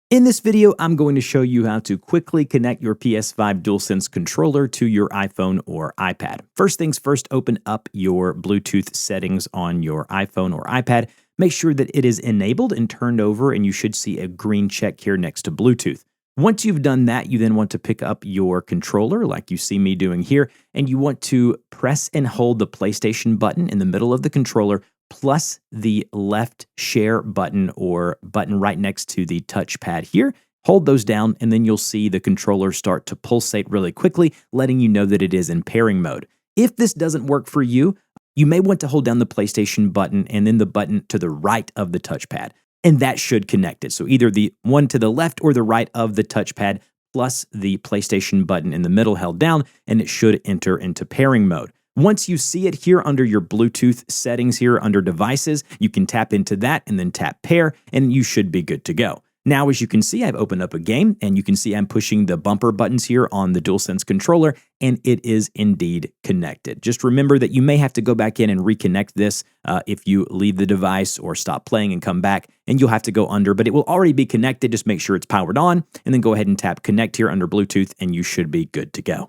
In this video, I'm going to show you how to quickly connect your PS5 DualSense controller to your iPhone or iPad. First things first, open up your Bluetooth settings on your iPhone or iPad. Make sure that it is enabled and turned over, and you should see a green check here next to Bluetooth. Once you've done that, you then want to pick up your controller like you see me doing here, and you want to press and hold the PlayStation button in the middle of the controller plus the left share button or button right next to the touchpad here. Hold those down, and then you'll see the controller start to pulsate really quickly, letting you know that it is in pairing mode. If this doesn't work for you, you may want to hold down the PlayStation button and then the button to the right of the touchpad, and that should connect it. So either the one to the left or the right of the touchpad plus the PlayStation button in the middle held down, and it should enter into pairing mode. Once you see it here under your Bluetooth settings here under devices, you can tap into that and then tap pair, and you should be good to go. Now, as you can see, I've opened up a game, and you can see I'm pushing the bumper buttons here on the DualSense controller, and it is indeed connected. Just remember that you may have to go back in and reconnect this if you leave the device or stop playing and come back, and you'll have to go under, but it will already be connected. Just make sure it's powered on, and then go ahead and tap connect here under Bluetooth, and you should be good to go.